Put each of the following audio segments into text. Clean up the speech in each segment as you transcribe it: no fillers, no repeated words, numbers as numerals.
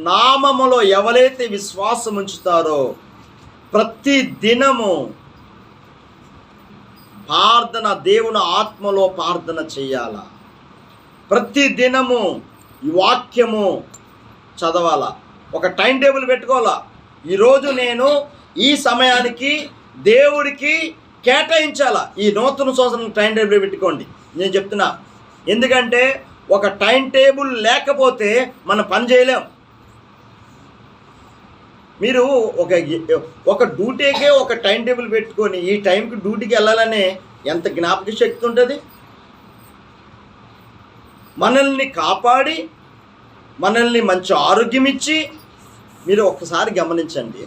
నామములో ఎవరైతే విశ్వాసం ఉంచుతారో ప్రతి దినము ప్రార్థన, దేవుని ఆత్మలో ప్రార్థన చేయాల. ప్రతి దినము ఈ వాక్యము చదవాలా. ఒక టైం టేబుల్ పెట్టుకోవాలా. ఈరోజు నేను ఈ సమయానికి దేవుడికి కేటాయించాలా. ఈ నూతన సంవత్సరం టైం టేబుల్ పెట్టుకోండి, నేను చెప్తున్నా. ఎందుకంటే ఒక టైం టేబుల్ లేకపోతే మనం పని చేయలేం. మీరు ఒక డ్యూటీకే ఒక టైం టేబుల్ పెట్టుకొని ఈ టైంకి డ్యూటీకి వెళ్ళాలనే ఎంత జ్ఞాపక శక్తి ఉంటుంది. మనల్ని కాపాడి మనల్ని మంచి ఆరోగ్యం ఇచ్చి, మీరు ఒక్కసారి గమనించండి,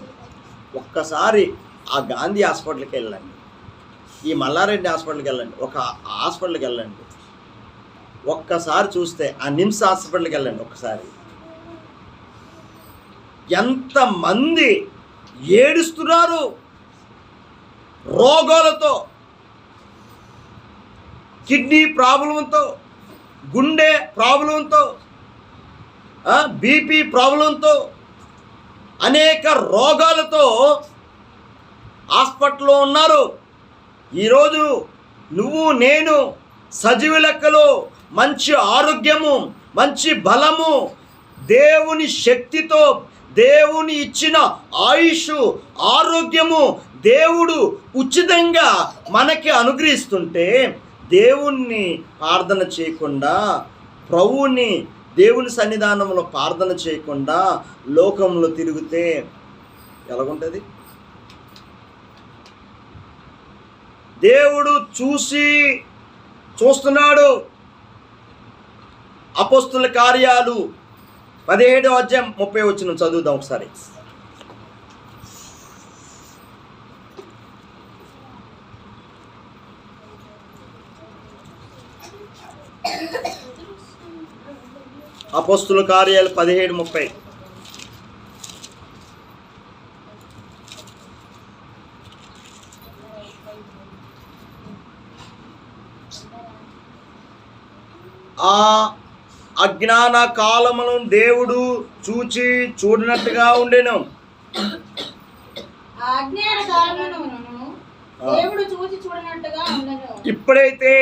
ఒక్కసారి ఆ గాంధీ హాస్పిటల్కి వెళ్ళండి, ఈ మల్లారెడ్డి హాస్పిటల్కి వెళ్ళండి, ఒక హాస్పిటల్కి వెళ్ళండి, ఒక్కసారి చూస్తే ఆ నిమ్స్ హాస్పిటల్కి వెళ్ళండి, ఒక్కసారి ఎంతమంది ఏడుస్తున్నారు రోగాలతో, కిడ్నీ ప్రాబ్లంతో, గుండె ప్రాబ్లంతో, బీపీ ప్రాబ్లంతో, అనేక రోగాలతో హాస్పిటల్లో ఉన్నారు. ఈరోజు నువ్వు నేను సజీవ లెక్కలో మంచి ఆరోగ్యము, మంచి బలము, దేవుని శక్తితో, దేవుని ఇచ్చిన ఆయుష్, ఆరోగ్యము దేవుడు ఉచితంగా మనకి అనుగ్రహిస్తుంటే, దేవుణ్ణి ప్రార్థన చేయకుండా, ప్రభువుని దేవుని సన్నిధానంలో ప్రార్థన చేయకుండా లోకంలో తిరిగితే ఎలాగుంటుంది? దేవుడు చూస్తున్నాడు. అపోస్తుల కార్యాలు 17వ అధ్యాయం 30 వచనం చదువుదాం ఒకసారి. అపోస్తుల కార్యాలు 17:30. ఆ అజ్ఞాన కాలమును దేవుడు చూడనట్టుగా ఉండెను. ఇప్పుడైతే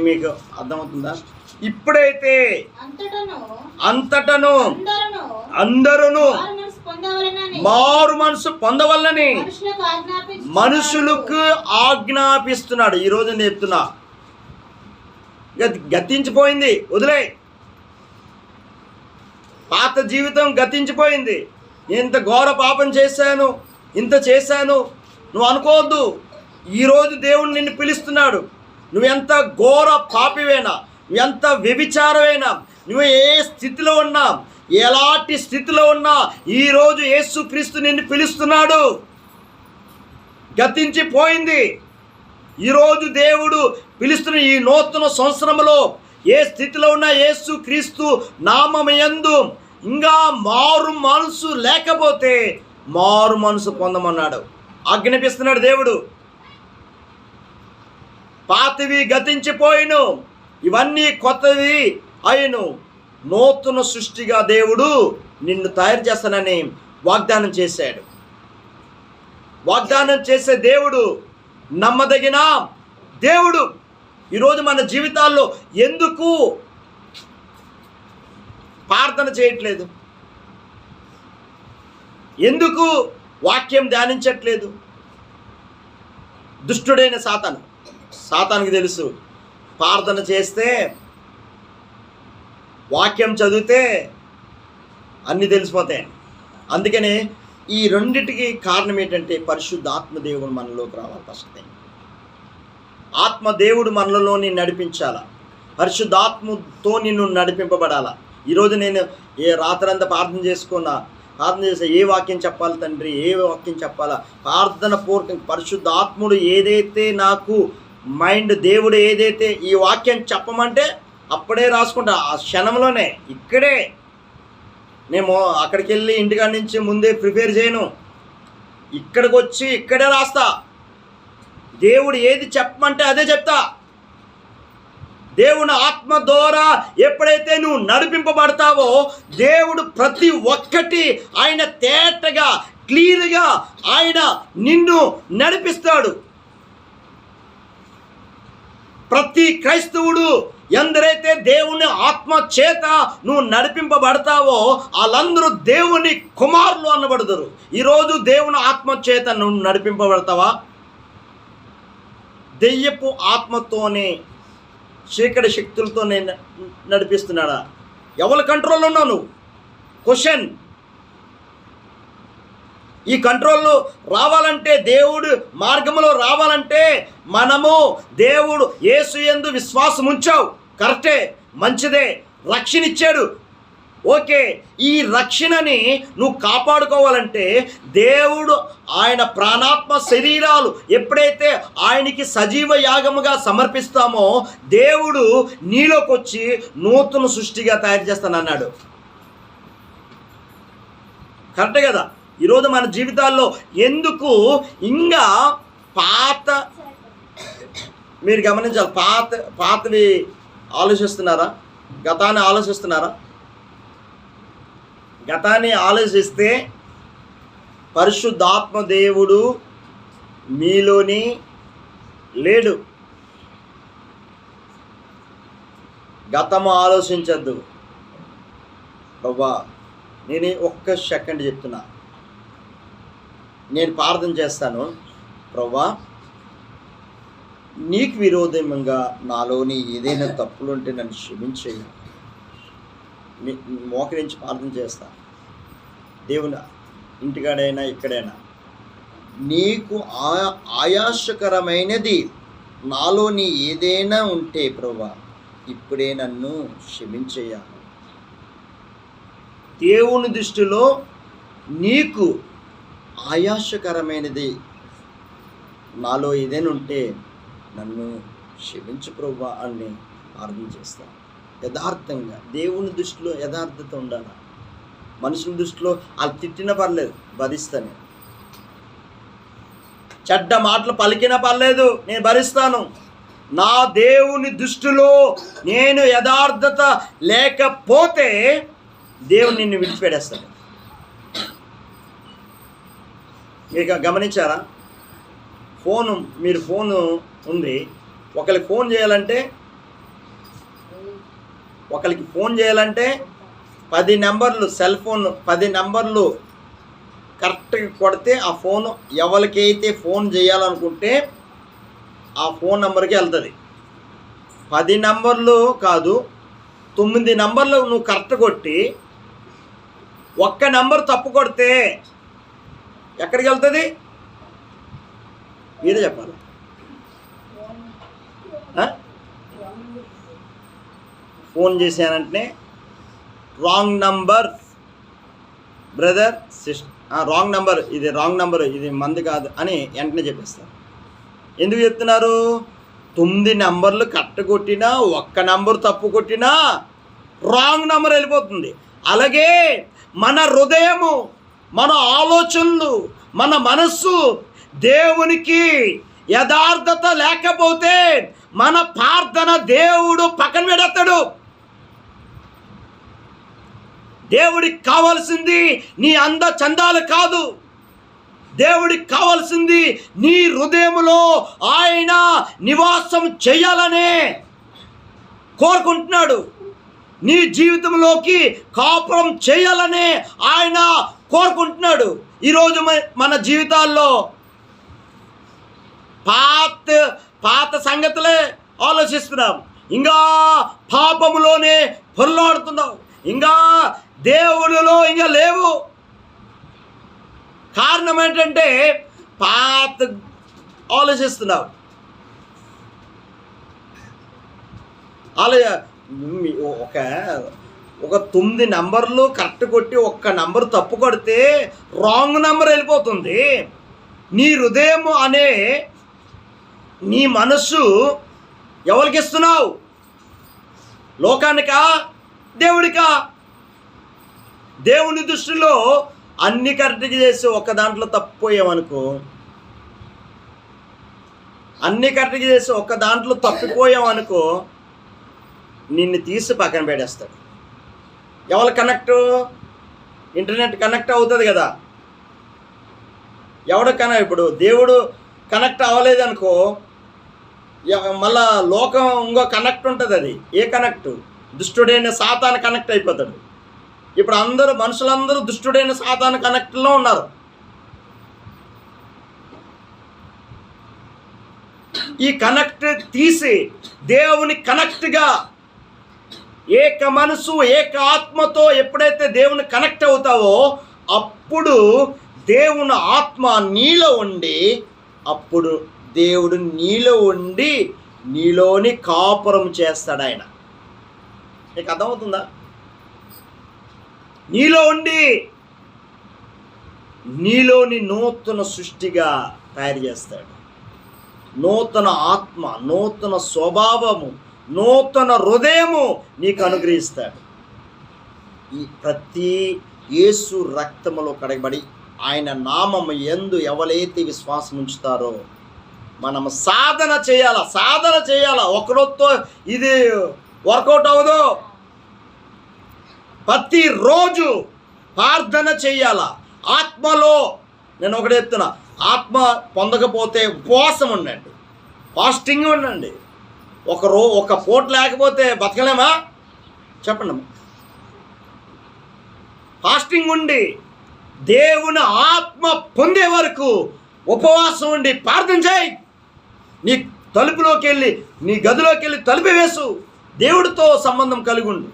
మీకు అర్థమవుతుందా? ఇప్పుడైతే అంతటను అందరూ మారు మనసు పొందవలనని మనుషులకు ఆజ్ఞాపిస్తున్నాడు. ఈరోజు నేను చెప్తున్నా, గతించిపోయింది, వదిలే. పాత జీవితం గతించిపోయింది. ఇంత ఘోర పాపం చేశాను, ఇంత చేశాను నువ్వు అనుకోవద్దు. ఈరోజు దేవుడు నిన్ను పిలుస్తున్నాడు. నువ్వెంత ఘోర పాపివైనా, నువ్వెంత వ్యభిచారమైనా, నువ్వు ఏ స్థితిలో ఉన్నా, ఎలాంటి స్థితిలో ఉన్నా, ఈరోజు యేసుక్రీస్తు నిన్ను పిలుస్తున్నాడు. గతించిపోయింది. ఈరోజు దేవుడు పిలుస్తున్న ఈ నూతన సంవత్సరంలో ఏ స్థితిలో ఉన్న యేసుక్రీస్తు నామముయందు ఇంకా మారు మనసు లేకపోతే మారు మనసు పొందమన్నాడు, ఆజ్ఞాపిస్తున్నాడు దేవుడు. పాతవి గతించిపోయిను, ఇవన్నీ కొత్తవి అయిను, నూతన సృష్టిగా దేవుడు నిన్ను తయారు చేస్తానని వాగ్దానం చేశాడు. వాగ్దానం చేసే దేవుడు నమ్మదగిన దేవుడు. ఈరోజు మన జీవితాల్లో ఎందుకు ప్రార్థన చేయట్లేదు? ఎందుకు వాక్యం ధ్యానించట్లేదు? దుష్టుడైన సాతానుకి తెలుసు, ప్రార్థన చేస్తే, వాక్యం చదివితే అన్నీ తెలిసిపోతాయి. అందుకనే ఈ రెండిటికి కారణం ఏంటంటే పరిశుద్ధాత్మ దేవుడు మనలోకి రావాలి. ఫస్ట్ థింగ్, ఆత్మదేవుడు మనలోని నడిపించాలా, పరిశుద్ధాత్మతో నిన్ను నడిపింపబడాలా. ఈరోజు నేను రాత్రంతా ప్రార్థన చేస్తే ఏ వాక్యం చెప్పాలి తండ్రి, ఏ వాక్యం చెప్పాలా, ప్రార్థన పూర్వకంగా పరిశుద్ధాత్ముడు ఏదైతే నాకు మైండ్, దేవుడు ఏదైతే ఈ వాక్యం చెప్పమంటే అప్పుడే రాసుకుంటా, ఆ క్షణంలోనే. ఇక్కడే నేను అక్కడికి వెళ్ళి ఇంటికాడ నుంచి ముందే ప్రిపేర్ చేయను, ఇక్కడికి వచ్చి ఇక్కడే రాస్తా. దేవుడు ఏది చెప్పమంటే అదే చెప్తా. దేవుని ఆత్మ ద్వారా ఎప్పుడైతే నువ్వు నడిపింపబడతావో దేవుడు ప్రతి ఒక్కటి ఆయన తేటగా క్లియర్గా ఆయన నిన్ను నడిపిస్తాడు. ప్రతి క్రైస్తవుడు ఎందరైతే దేవుని ఆత్మ చేత నువ్వు నడిపింపబడతావో వాళ్ళందరూ దేవుని కుమారులు అనబడతారు. ఈరోజు దేవుని ఆత్మ చేత నువ్వు నడిపింపబడతావా? దెయ్యపు ఆత్మతోనే చీకటి శక్తులతోనే నడిపిస్తున్నాడా? ఎవరి కంట్రోల్లో ఉన్నావు నువ్వు? క్వశ్చన్. ఈ కంట్రోల్లో రావాలంటే, దేవుడు మార్గంలో రావాలంటే మనము దేవుడు యేసు యందు విశ్వాసం ఉంచావు, కరెక్టే, మంచిదే, రక్షణ ఇచ్చాడు, ఓకే. ఈ రక్షణని నువ్వు కాపాడుకోవాలంటే దేవుడు ఆయన ప్రాణాత్మ శరీరాలు ఎప్పుడైతే ఆయనకి సజీవ యాగముగా సమర్పిస్తామో దేవుడు నీలోకి వచ్చి నూతన సృష్టిగా తయారు చేస్తానన్నాడు. కరెక్టే కదా? ఈరోజు మన జీవితాల్లో ఎందుకు ఇంకా మీరు గమనించాలి, పాతవి ఆలోచిస్తున్నారా? గతాన్ని ఆలోచిస్తున్నారా? గతాన్ని ఆలోచిస్తే పరిశుద్ధాత్మ దేవుడు మీలోని లేడు. గతము ఆలోచించద్దు. ప్రభువా, నేను ఒక్క సెకండ్ చెప్తున్నా, నేను ప్రార్థన చేస్తాను. ప్రభువా, నీకు విరోధంగా నాలోని ఏదైనా తప్పులుంటే నన్ను క్షమించేయి. మోకరించి ప్రార్థన చేస్తా. దేవుని ఇంటికాడైనా ఇక్కడైనా నీకు ఆయాసకరమైనది నాలోని ఏదైనా ఉంటే ప్రభువా ఇప్పుడే నన్ను క్షమించేయాలి. దేవుని దృష్టిలో నీకు ఆయాసకరమైనది నాలో ఏదైనా ఉంటే నన్ను క్షమించు ప్రభువా అని ప్రార్థన చేస్తాను. యథార్థంగా దేవుని దృష్టిలో యథార్థత ఉండాలి. మనుషుల దృష్టిలో వాళ్ళు తిట్టినా పర్లేదు, భరిస్తాను. చెడ్డ మాటలు పలికినా పర్లేదు, నేను భరిస్తాను. నా దేవుని దృష్టిలో నేను యథార్థత లేకపోతే దేవుడు నిన్ను విడిచిపెడేస్తాడు. ఇక గమనించారా? మీరు ఫోను ఉంది, ఒకరికి ఫోన్ చేయాలంటే 10 నెంబర్లు, సెల్ ఫోన్ 10 నెంబర్లు కరెక్ట్గా కొడితే ఆ ఫోను ఎవరికైతే ఫోన్ చేయాలనుకుంటే ఆ ఫోన్ నెంబర్కి వెళ్తుంది. 10 నెంబర్లు కాదు, 9 నెంబర్లు నువ్వు కరెక్ట్ కొట్టి ఒక్క నెంబర్ తప్పు కొడితే ఎక్కడికి వెళ్తుంది? మీరే చెప్పాలి. ఫోన్ చేశానంటే wrong number brother, wrong number, ఇది రాంగ్ నెంబర్, ఇది మంది కాదు అని వెంటనే చెప్పేస్తారు. ఎందుకు చెప్తున్నారు? 9 నెంబర్లు కరెక్ట్ కొట్టినా ఒక్క నెంబర్ తప్పు కొట్టినా రాంగ్ నెంబర్ వెళ్ళిపోతుంది. అలాగే మన హృదయము, మన ఆలోచనలు, మన మనస్సు దేవునికి యథార్థత లేకపోతే మన ప్రార్థన దేవుడు పక్కన పెడతాడు. దేవుడికి కావాల్సింది నీ చందాలు కాదు. దేవుడికి కావాల్సింది నీ హృదయంలో ఆయన నివాసం చేయాలనే కోరుకుంటున్నాడు. నీ జీవితంలోకి కాపురం చేయాలనే ఆయన కోరుకుంటున్నాడు. ఈరోజు మన జీవితాల్లో పాత సంగతులే ఆలోచిస్తున్నాం, ఇంకా పాపములోనే పొరలాడుతున్నాం, ఇంకా దేవుడిలో ఇంకా లేవు. కారణం ఏంటంటే పాత ఆలోచిస్తున్నావు. అలా ఒక 9 నెంబర్లు కరెక్ట్ కొట్టి ఒక్క నెంబర్ తప్పు కొడితే రాంగ్ నెంబర్ వెళ్ళిపోతుంది. నీ హృదయం అనే నీ మనస్సు ఎవరికి ఇస్తున్నావు? లోకానికా, దేవుడికా? దేవుని దృష్టిలో అన్ని కరెక్ట్గా చేసి ఒక్క దాంట్లో తప్పిపోయామనుకో, అన్ని కరెక్ట్గా చేసి ఒక్క దాంట్లో తప్పిపోయామనుకో నిన్ను తీసి పక్కన పెట్టేస్తాడు. ఎవరు కనెక్ట్? ఇంటర్నెట్ కనెక్ట్ అవుతుంది కదా. ఇప్పుడు దేవుడు కనెక్ట్ అవ్వలేదు అనుకో, మళ్ళా లోకం ఇంకో కనెక్ట్ ఉంటుంది. అది ఏ కనెక్ట్? దుష్టుడైన సాతాను కనెక్ట్ అయిపోతాడు. ఇప్పుడు మనుషులందరూ దుష్టుడైన సాతాను కనెక్ట్లో ఉన్నారు. ఈ కనెక్ట్ తీసి దేవుని కనెక్ట్గా ఏక మనసు ఏక ఆత్మతో ఎప్పుడైతే దేవుని కనెక్ట్ అవుతావో అప్పుడు దేవుని ఆత్మ నీలో ఉండి, అప్పుడు దేవుడు నీలో ఉండి నీలోని కాపురం చేస్తాడు ఆయన. నీకు అర్థమవుతుందా? నీలో ఉండి నీలోని నూతన సృష్టిగా తయారు చేస్తాడు. నూతన ఆత్మ, నూతన స్వభావము, నూతన హృదయము నీకు అనుగ్రహిస్తాడు. ఈ ప్రతి యేసు రక్తములో కడగబడి ఆయన నామము యందు ఎవరైతే విశ్వాసం ఉంచుతారో మనం సాధన చేయాల. ఒకరోజుతో ఇది వర్కౌట్ అవ్వదు. ప్రతిరోజు ప్రార్థన చేయాల. ఆత్మలో నేను ఒకటి చెప్తున్నా, ఆత్మ పొందకపోతే ఉపవాసం ఉండండి, ఫాస్టింగ్ ఉండండి. ఒక పూట లేకపోతే బతకలేమా? చెప్పండి. ఫాస్టింగ్ ఉండి దేవుని ఆత్మ పొందే వరకు ఉపవాసం ఉండి ప్రార్థన చేయి. నీ తలుపులోకి వెళ్ళి, నీ గదిలోకి వెళ్ళి తలుపు వేసు. దేవుడితో సంబంధం కలిగి ఉండు.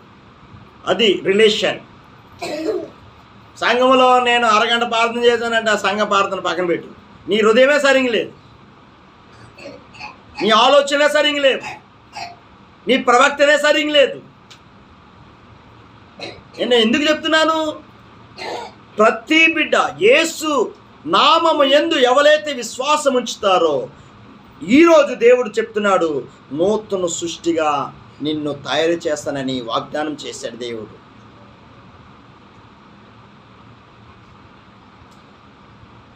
అది రిలేషన్. సంఘంలో నేను అరగంట ప్రార్థన చేశానంటే ఆ సంఘ ప్రార్థన పక్కన పెట్టు. నీ హృదయమే సరిగ్గా లేదు, నీ ఆలోచనే సరిగ్గా లేదు, నీ ప్రవక్తనే సరిగ్గా లేదు. నేను ఎందుకు చెప్తున్నాను? ప్రతి బిడ్డ యేసు నామము యందు ఎవరైతే విశ్వాసం ఉంచుతారో ఈరోజు దేవుడు చెప్తున్నాడు, నూతన సృష్టిగా నిన్ను తయారు చేస్తానని వాగ్దానం చేశాడు దేవుడు.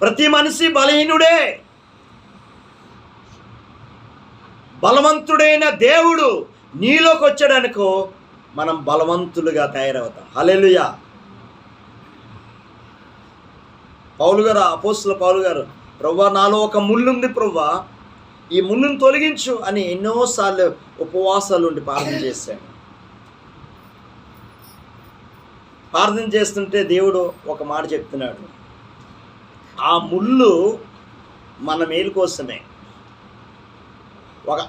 ప్రతి మనిషి బలహీనుడే. బలవంతుడైన దేవుడు నీలోకి వచ్చాడనుకో మనం బలవంతులుగా తయారవుతాం. హల్లెలూయా. అపోస్తలుడైన పౌలు గారు, ప్రభువా నాలో ఒక ముళ్ళుంది ప్రభువా, ఈ ముళ్ళును తొలగించు అని ఎన్నోసార్లు ఉపవాసాలు ఉండి ప్రార్థన చేశాడు. ప్రార్థన చేస్తుంటే దేవుడు ఒక మాట చెప్తున్నాడు, ఆ ముళ్ళు మన మేలు కోసమే.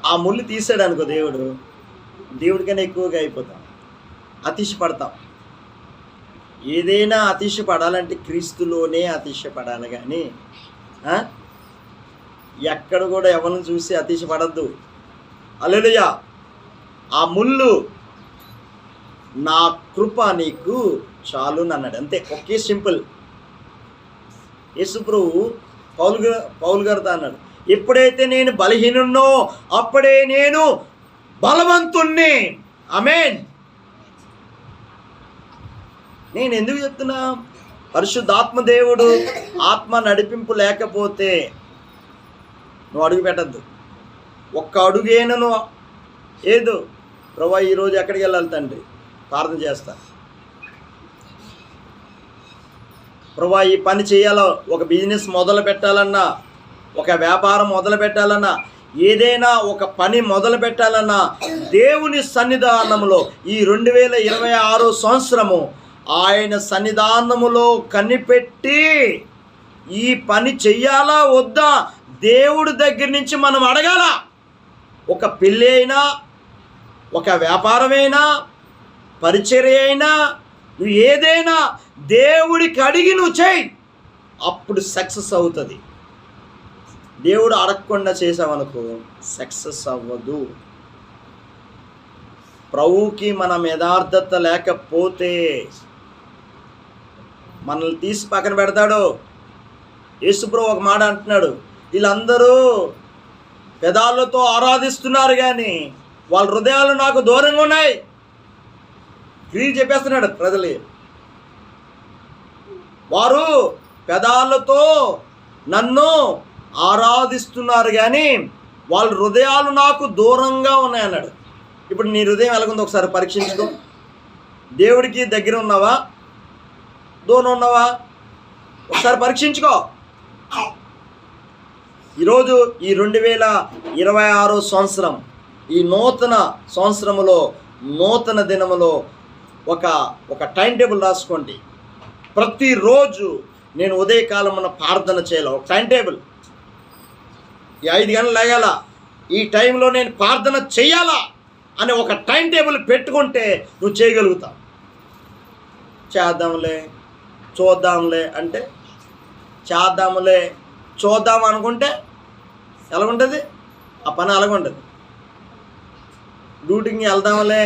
ఆ ముళ్ళు తీసాడు అనుకో దేవుడికన్నా ఎక్కువగా అయిపోతాం, అతిశయపడతాం. ఏదైనా అతిశయపడాలంటే క్రీస్తులోనే అతిశయపడాలి, కానీ ఎక్కడ కూడా ఎవరిని చూసి అతిశయపడద్దు. హల్లెలూయా. ఆ ముళ్ళు నా కృప నీకు చాలు అన్నాడు, అంతే. ఒకే సింపుల్. యేసుప్రభు పౌలు గారితో అన్నాడు, ఎప్పుడైతే నేను బలహీనున్నో అప్పుడే నేను బలవంతుణ్ణి. ఆమేన్. నేను ఎందుకు చెప్తున్నా? పరిశుద్ధాత్మ దేవుడు ఆత్మ నడిపింపు లేకపోతే నువ్వు అడుగు పెట్టద్దు. ఒక్క అడుగేనను ఏదో ప్రభువా ఈరోజు ఎక్కడికి వెళ్ళాలి తండ్రి, ప్రార్థన చేస్తా. ప్రభువా ఈ పని చేయాలో, ఒక బిజినెస్ మొదలు పెట్టాలన్నా, ఒక వ్యాపారం మొదలు పెట్టాలన్నా, ఏదైనా ఒక పని మొదలు పెట్టాలన్నా దేవుని సన్నిధానములో ఈ 2026 సంవత్సరము ఆయన సన్నిధానములో కనిపెట్టి ఈ పని చెయ్యాలా వద్దా దేవుడి దగ్గర నుంచి మనం అడగాల. ఒక పెళ్ళి అయినా, ఒక వ్యాపారమైనా, పరిచర్య అయినా, నువ్వు ఏదైనా దేవుడికి అడిగి నువ్వు చేయి, అప్పుడు సక్సెస్ అవుతుంది. దేవుడు అడగకుండా చేసావనుకో సక్సెస్ అవ్వదు. ప్రభువుకి మనం యథార్థత లేకపోతే మనల్ని తీసి పక్కన పెడతాడు. యేసుప్రభు ఒక మాట అంటున్నాడు, వీళ్ళందరూ పెదాలతో ఆరాధిస్తున్నారు కానీ వాళ్ళ హృదయాలు నాకు దూరంగా ఉన్నాయి. క్లియర్ చెప్పేస్తున్నాడు ప్రజలు. వారు పెదాలతో నన్ను ఆరాధిస్తున్నారు కానీ వాళ్ళ హృదయాలు నాకు దూరంగా ఉన్నాయన్నాడు. ఇప్పుడు నీ హృదయం ఎలాగుందో ఒకసారి పరీక్షించుకో. దేవుడికి దగ్గర ఉన్నావా, దూరం ఉన్నావా? ఒకసారి పరీక్షించుకో. ఈరోజు ఈ 2026 సంవత్సరం, ఈ నూతన సంవత్సరములో, నూతన దినములో ఒక టైం టేబుల్ రాసుకోండి. ప్రతిరోజు నేను ఉదయకాలమున ప్రార్థన చేయాలి. ఒక టైం టేబుల్. ఈ 5 గంటలు లేగాల, ఈ టైంలో నేను ప్రార్థన చేయాలా అని ఒక టైం టేబుల్ పెట్టుకుంటే నువ్వు చేయగలుగుతావు. చేద్దాంలే, చూద్దాంలే అంటే, చేద్దాంలే, చూద్దాం అనుకుంటే ఎలాగుంటుంది ఆ పని? అలాగుంటుంది. డ్యూటీకి వెళ్దాంలే,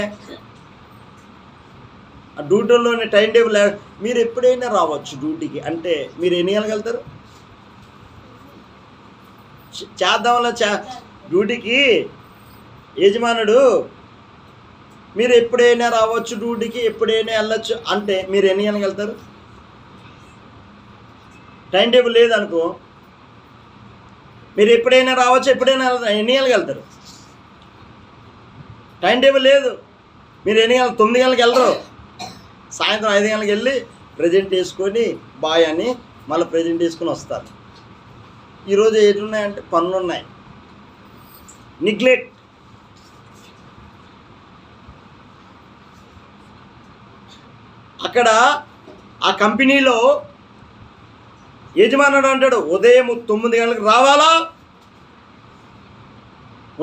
ఆ డ్యూటీలోని టైం టేబుల్. మీరు ఎప్పుడైనా రావచ్చు డ్యూటీకి అంటే మీరు ఎన్ని గంటలకు వెళ్తారు? చేద్దాంలే, డ్యూటీకి యజమానుడు మీరు ఎప్పుడైనా రావచ్చు డ్యూటీకి, ఎప్పుడైనా వెళ్ళొచ్చు అంటే మీరు ఎన్ని గంటలకు వెళ్తారు? టైం టేబుల్ లేదనుకో, మీరు ఎప్పుడైనా రావచ్చు, ఎప్పుడైనా ఎన్ని గంటలకు వెళ్తారు? టైం టేబుల్ లేదు. మీరు ఎన్ని గంటలు? 9 గంటలకు వెళ్ళరు. సాయంత్రం 5 గంటలకు వెళ్ళి ప్రజెంట్ వేసుకొని బాయ్ అని మళ్ళీ ప్రజెంట్ వేసుకొని వస్తారు. ఈరోజు ఏటున్నాయంటే పనులు ఉన్నాయి. నిగ్లెక్ట్. అక్కడ ఆ కంపెనీలో యజమానుడు అంటాడు, ఉదయం 9 గంటలకు రావాలా,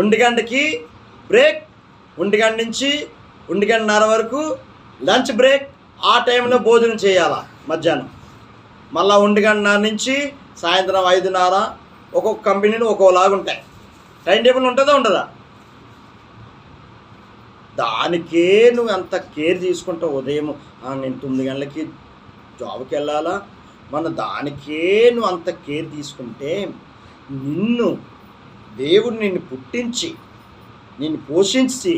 1 గంటకి బ్రేక్, 1 గంట నుంచి 1 గంటన్నర వరకు లంచ్ బ్రేక్, ఆ టైంలో భోజనం చేయాలా మధ్యాహ్నం. మళ్ళీ 1 గంటన్నర నుంచి సాయంత్రం 5:30. ఒక్కొక్క కంపెనీలు ఒక్కోలాగా ఉంటాయి. టైం టేబుల్ ఉంటుందా ఉండదా? దానికే నువ్వు ఎంత కేర్ తీసుకుంటావు. ఉదయం నేను 9 గంటలకి జాబ్కి వెళ్ళాలా, దానికే నువ్వు అంత కేర్ తీసుకుంటే దేవుడు నిన్ను పుట్టించి, నిన్ను పోషించి,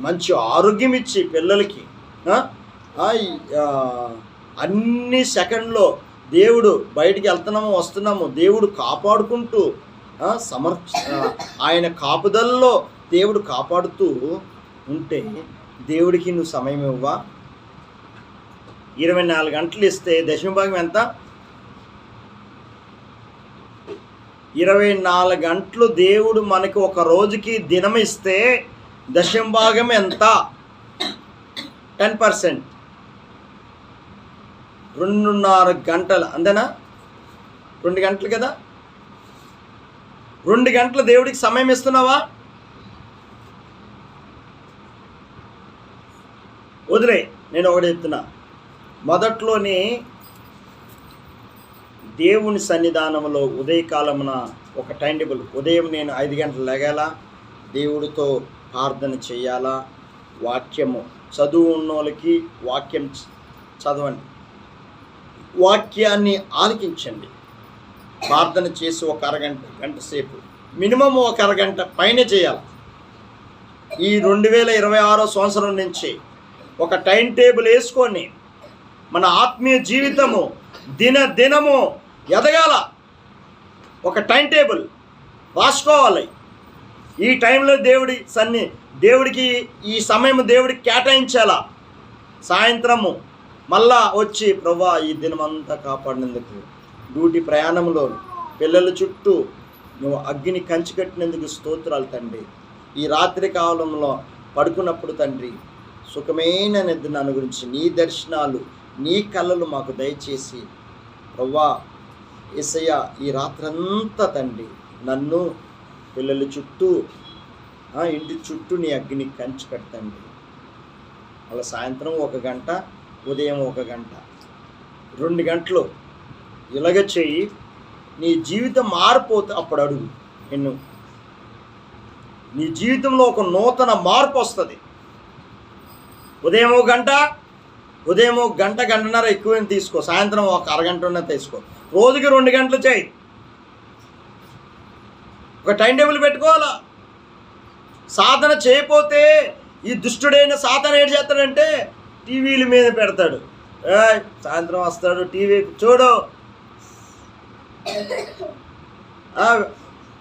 మంచి ఆరోగ్యం ఇచ్చి, పిల్లలకి అన్ని సెకండ్లో దేవుడు బయటికి వెళ్తున్నాము వస్తున్నాము, దేవుడు కాపాడుకుంటూ ఆయన కాపుదల్లో దేవుడు కాపాడుతూ ఉంటే దేవుడికి నువ్వు సమయం ఇవ్వవా? 24 గంటలు ఇస్తే దశమభాగం ఎంత? 24 గంటలు దేవుడు మనకి ఒక రోజుకి దినం ఇస్తే దశమభాగం ఎంత? 10%. 2.5 గంటలు అంతేనా? 2 గంటలు కదా. 2 గంటలు దేవుడికి సమయం ఇస్తున్నావా? వదిలే. నేను ఒకటి చెప్తున్నా, మొదట్లోనే దేవుని సన్నిధానంలో ఉదయకాలమున ఒక టైం టేబుల్. ఉదయం నేను 5 గంటలు లెగాల, దేవుడితో ప్రార్థన చేయాలా, వాక్యము చదువు ఉన్నోళ్ళకి వాక్యం చదవండి, వాక్యాన్ని ఆలకించండి, ప్రార్థన చేసి ఒక గంట సేపు మినిమం, ఒక అరగంట పైన చేయాలి. ఈ 2026 సంవత్సరం నుంచి ఒక టైం టేబుల్ వేసుకొని మన ఆత్మీయ జీవితము దినము ఎదగాల. ఒక టైం టేబుల్ రాసుకోవాలి. ఈ టైంలో దేవుడికి ఈ సమయం దేవుడికి కేటాయించాలా. సాయంత్రము మళ్ళా వచ్చి, ప్రభువా ఈ దినమంతా కాపాడినందుకు, డ్యూటీ ప్రయాణంలో పిల్లల చుట్టూ నువ్వు అగ్ని కంచి కట్టినందుకు స్తోత్రాలు తండ్రి. ఈ రాత్రి కాలంలో పడుకున్నప్పుడు తండ్రి సుఖమైన నిద్ర నన్ను గురించి నీ దర్శనాలు, నీ కళలు మాకు దయచేసి ప్రభువా యేసయ్య ఈ రాత్రంతా తండ్రి నన్ను పిల్లల చుట్టూ ఇంటి చుట్టూ నీ అగ్ని కంచి కట్టండి. అలా సాయంత్రం 1 గంట, ఉదయం 1 గంట, 2 గంటలు ఇలాగ చెయ్యి. నీ జీవితం మారిపోతే అప్పుడు అడుగు. నీ జీవితంలో ఒక నూతన మార్పు వస్తుంది. ఉదయం 1 గంట, ఉదయం 1 గంట, గంటన్నర ఎక్కువ తీసుకో, సాయంత్రం 1 అరగంట ఉన్నది తీసుకో. రోజుకి 2 గంటలు చేయి. ఒక టైం టేబుల్ పెట్టుకోవాలా. సాధన చేయకపోతే ఈ దుష్టుడైన సాధన ఏం చేస్తాడంటే టీవీల మీద పెడతాడు. సాయంత్రం వస్తాడు, టీవీ చూడు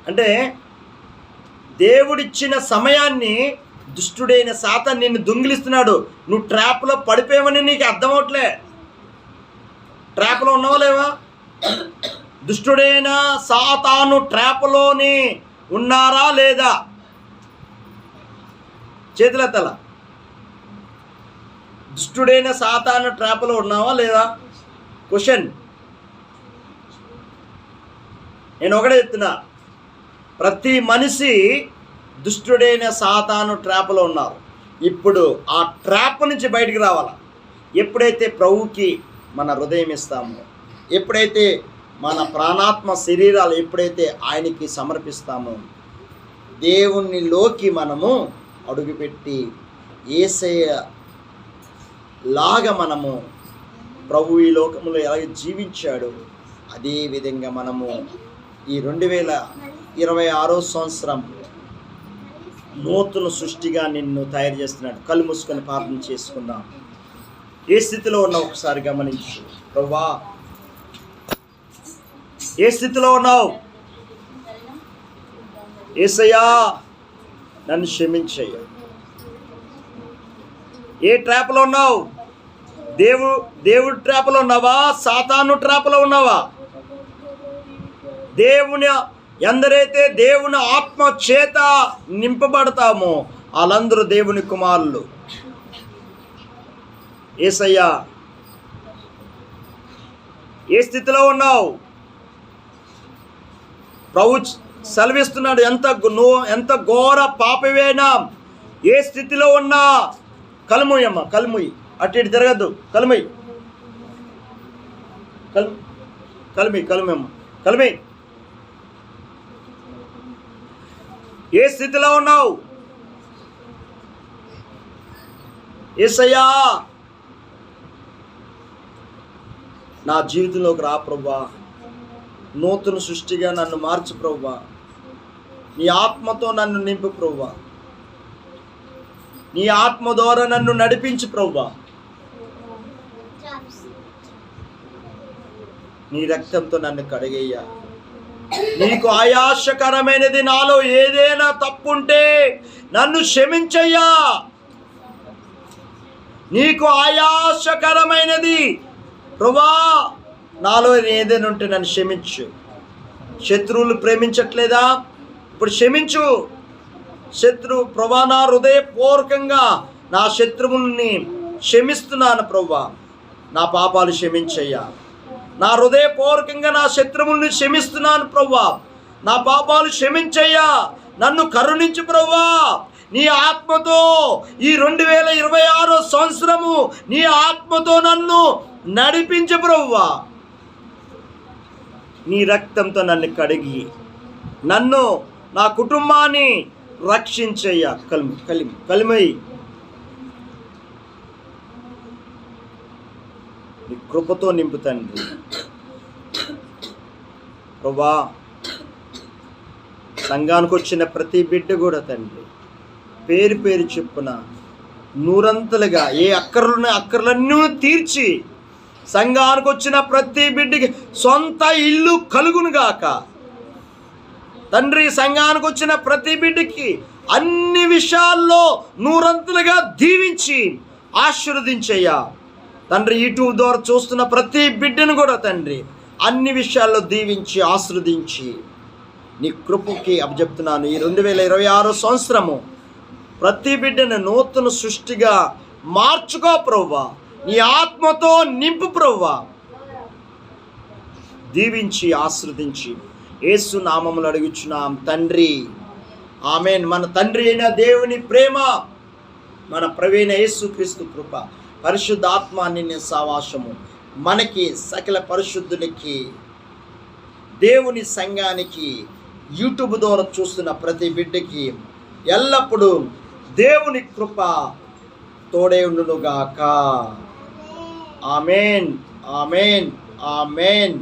అంటే దేవుడిచ్చిన సమయాన్ని దుష్టుడైన సాతాను నిన్ను దొంగిలిస్తున్నాడు. నువ్వు ట్రాప్లో పడిపోయావని నీకు అర్థమవట్లే. ట్రాప్లో ఉన్నావా లేవా? దుష్టుడైన సాతాను ట్రాప్లోని ఉన్నారా లేదా? చేతులెత్తల. దుష్టుడైన సాతాను ట్రాప్లో ఉన్నావా లేదా? క్వశ్చన్. నేను ఒకటే చెప్తున్నా, ప్రతి మనిషి దుష్టుడైన సాతాను ట్రాప్లో ఉన్నారు. ఇప్పుడు ఆ ట్రాప్ నుంచి బయటికి రావాలా. ఎప్పుడైతే ప్రభువుకి మన హృదయం ఇస్తామో, ఎప్పుడైతే మన ప్రాణాత్మ శరీరాలు ఎప్పుడైతే ఆయనకి సమర్పిస్తామో, దేవునిలోకి మనము అడుగుపెట్టి యేసయ్య లాగా మనము ప్రభు ఈ లోకంలో ఎలా జీవించాడు అదే విధంగా మనము ఈ 2026 సంవత్సరం నూతన సృష్టిగా నిన్ను తయారు చేస్తున్నాడు. కళ్ళు మూసుకొని ప్రార్థన చేసుకుందాం. ఏ స్థితిలో ఉన్నావు ఒకసారి గమనించు. ప్రభువా, ఏ స్థితిలో ఉన్నావు? యేసయ్యా నన్ను క్షమించయ్యా. ఏ ట్రాప్లో ఉన్నావు? దేవుడి ట్రాప్లో ఉన్నావా? సాతాను ట్రాప్లో ఉన్నావా? ఎందరైతే దేవుని ఆత్మ చేత నింపబడతామో వాళ్ళందరూ దేవుని కుమారులు. యేసయ్యా, ఏ స్థితిలో ఉన్నావు? ప్రభు సెలవిస్తున్నాడు, ఎంత ఘోర పాపవేనా, ఏ స్థితిలో ఉన్నా కలుముయమ్మ, కలుముయి, అటు ఇటు తిరగద్దు, కలుమయ్యి, కలుమమ్మ, కలుమయ్యి. ఏ స్థితిలో ఉన్నావు? యేసయ్యా నా జీవితంలోకి రా ప్రభువా, నూతన సృష్టిగా నన్ను మార్చు ప్రభువా, నీ ఆత్మతో నన్ను నింపు ప్రభువా, నీ ఆత్మ ద్వారా నన్ను నడిపించు ప్రభువా, నీ రక్తంతో నన్ను కడిగేయ్యా. నీకు ఆయాసకరమైనది నాలో ఏదైనా తప్పుంటే నన్ను క్షమించయ్యా. నీకు ఆయాసకరమైనది ప్రభువా నాలో ఏదైనా ఉంటే నన్ను క్షమించు. శత్రువులు ప్రేమించట్లేదా? ఇప్పుడు క్షమించు. ప్రభువా, నా హృదయపూర్వకంగా నా శత్రువుల్ని క్షమిస్తున్నాను ప్రభువా, నా పాపాలు క్షమించయ్యా. నా హృదయపూర్వకంగా నా శత్రువుల్ని క్షమిస్తున్నాను ప్రభువా, నా పాపాలు క్షమించయ్యా. నన్ను కరుణించు ప్రభువా. నీ ఆత్మతో ఈ 2026 సంవత్సరము నీ ఆత్మతో నన్ను నడిపించు ప్రభువా. నీ రక్తంతో నన్ను కడిగి నన్ను, నా కుటుంబాన్ని రక్షించయ్యా. కలిమై నీ కృపతో నింపు తండ్రి. ప్రభువా, సంఘానికి వచ్చిన ప్రతి బిడ్డ కూడా తండ్రి పేరు పేరు చెప్పున నూరంతలుగా ఏ అక్కర్లన్నీ తీర్చి సంఘానికి వచ్చిన ప్రతి బిడ్డకి సొంత ఇల్లు కలుగునుగాక తండ్రి. సంఘానికి వచ్చిన ప్రతి బిడ్డకి అన్ని విషయాల్లో నూరంతలుగా దీవించి ఆశీర్వదించయ్యా తండ్రి. యూట్యూబ్ ద్వారా చూస్తున్న ప్రతి బిడ్డను కూడా తండ్రి అన్ని విషయాల్లో దీవించి ఆశీర్వదించి నీ కృపకి అప్పచెప్తున్నాను. ఈ 2026 సంవత్సరము ప్రతి బిడ్డను నూతన సృష్టిగా మార్చుకో ప్రభువా. నీ ఆత్మతో నింపు ప్రభువా. దీవించి ఆశీర్వదించి యేసు నామములో అడుగుచున్నాం తండ్రి, ఆమేన్. మన తండ్రి అయిన దేవుని ప్రేమ, మన ప్రభువైన యేసుక్రీస్తు కృప, పరిశుద్ధాత్మ నిన్న సావాసము మనకి, సకల పరిశుద్ధునికి, దేవుని సంఘానికి, యూట్యూబ్ ద్వారా చూస్తున్న ప్రతి బిడ్డకి ఎల్లప్పుడూ దేవుని కృప తోడే ఉండునుగాక. ఆమేన్, ఆమేన్, ఆమేన్.